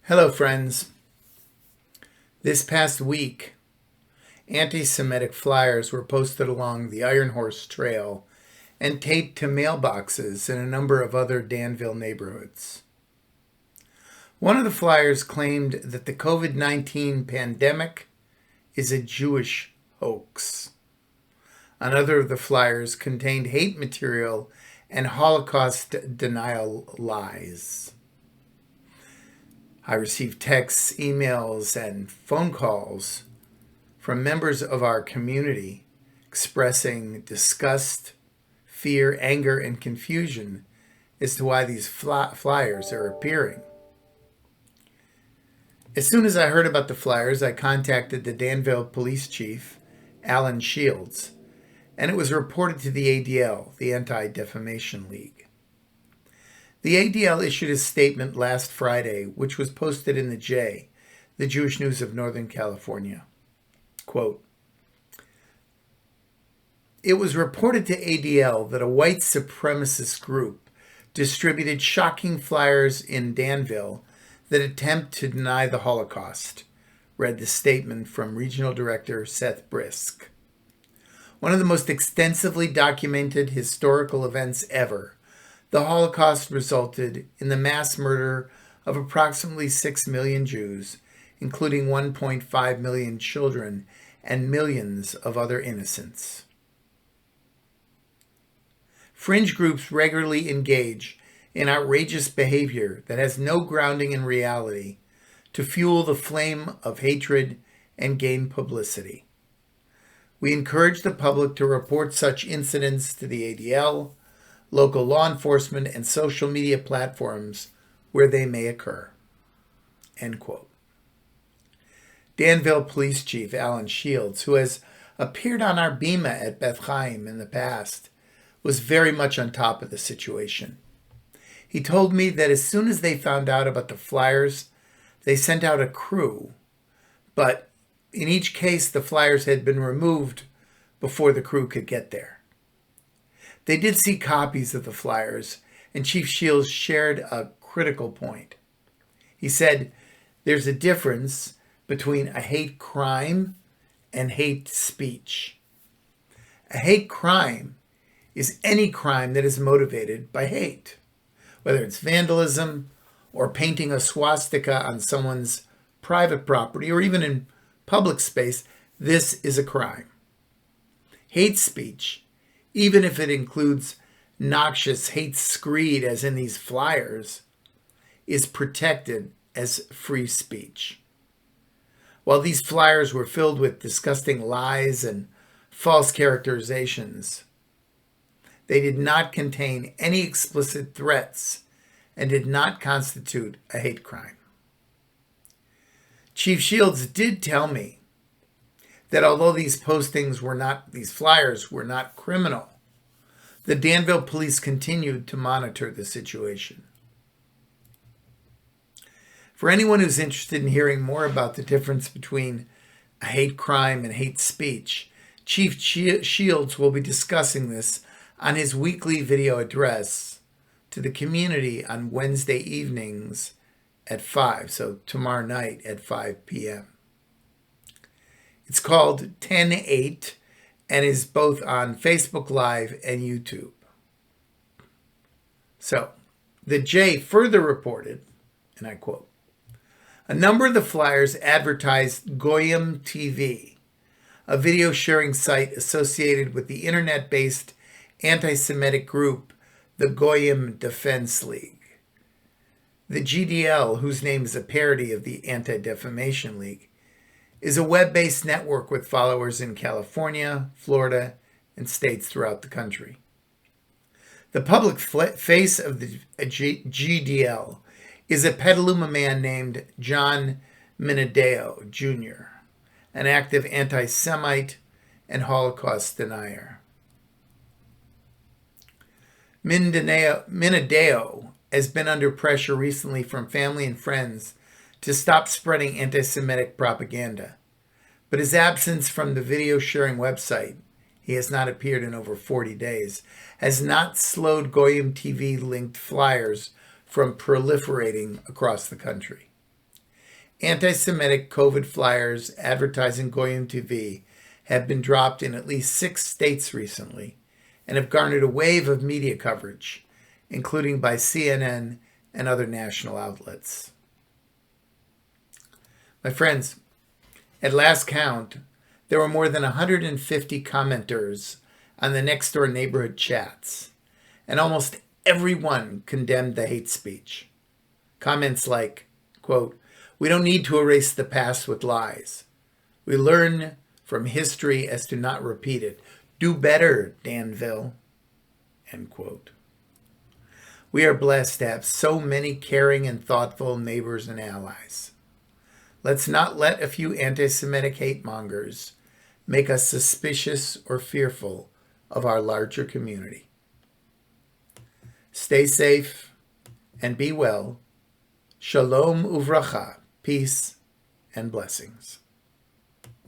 Hello, friends. This past week, anti-Semitic flyers were posted along the Iron Horse Trail and taped to mailboxes in a number of other Danville neighborhoods. One of the flyers claimed that the COVID-19 pandemic is a Jewish hoax. Another of the flyers contained hate material and Holocaust denial lies. I received texts, emails, and phone calls from members of our community expressing disgust, fear, anger, and confusion as to why these flyers are appearing. As soon as I heard about the flyers, I contacted the Danville police chief, Alan Shields, and it was reported to the ADL, the Anti-Defamation League. The ADL issued a statement last Friday, which was posted in the J, the Jewish News of Northern California. Quote, "It was reported to ADL that a white supremacist group distributed shocking flyers in Danville that attempt to deny the Holocaust," read the statement from Regional Director Seth Brisk. "One of the most extensively documented historical events ever, the Holocaust resulted in the mass murder of approximately 6 million Jews, including 1.5 million children and millions of other innocents. Fringe groups regularly engage in outrageous behavior that has no grounding in reality to fuel the flame of hatred and gain publicity. We encourage the public to report such incidents to the ADL, local law enforcement, and social media platforms where they may occur." End quote. Danville Police Chief Alan Shields, who has appeared on our Bima at Beth Chaim in the past, was very much on top of the situation. He told me that as soon as they found out about the flyers, they sent out a crew, but in each case the flyers had been removed before the crew could get there. They did see copies of the flyers, and Chief Shields shared a critical point. He said, "There's a difference between a hate crime and hate speech. A hate crime is any crime that is motivated by hate, whether it's vandalism or painting a swastika on someone's private property or even in public space. This is a crime. Hate speech, even if it includes noxious hate screed as in these flyers, is protected as free speech. While these flyers were filled with disgusting lies and false characterizations, they did not contain any explicit threats and did not constitute a hate crime." Chief Shields did tell me that although these flyers were not criminal, the Danville police continued to monitor the situation. For anyone who's interested in hearing more about the difference between a hate crime and hate speech, Chief Shields will be discussing this on his weekly video address to the community on Wednesday evenings at 5, so tomorrow night at 5 p.m. It's called 10-8 and is both on Facebook Live and YouTube. So, the J further reported, and I quote, "A number of the flyers advertised Goyim TV, a video sharing site associated with the internet-based anti-Semitic group, the Goyim Defense League. The GDL, whose name is a parody of the Anti-Defamation League, is a web-based network with followers in California, Florida, and states throughout the country. The public face of the GDL is a Petaluma man named John Minadeo, Jr., an active anti-Semite and Holocaust denier. Minadeo has been under pressure recently from family and friends to stop spreading anti-Semitic propaganda, but his absence from the video sharing website, he has not appeared in over 40 days, has not slowed Goyim TV linked flyers from proliferating across the country." Anti-Semitic COVID flyers advertising Goyim TV have been dropped in at least 6 states recently and have garnered a wave of media coverage, including by CNN and other national outlets. My friends, at last count, there were more than 150 commenters on the Nextdoor neighborhood chats, and almost everyone condemned the hate speech. Comments like, quote, "We don't need to erase the past with lies. We learn from history as to not repeat it. Do better, Danville," end quote. We are blessed to have so many caring and thoughtful neighbors and allies. Let's not let a few anti-Semitic hate mongers make us suspicious or fearful of our larger community. Stay safe and be well. Shalom uvracha, peace and blessings.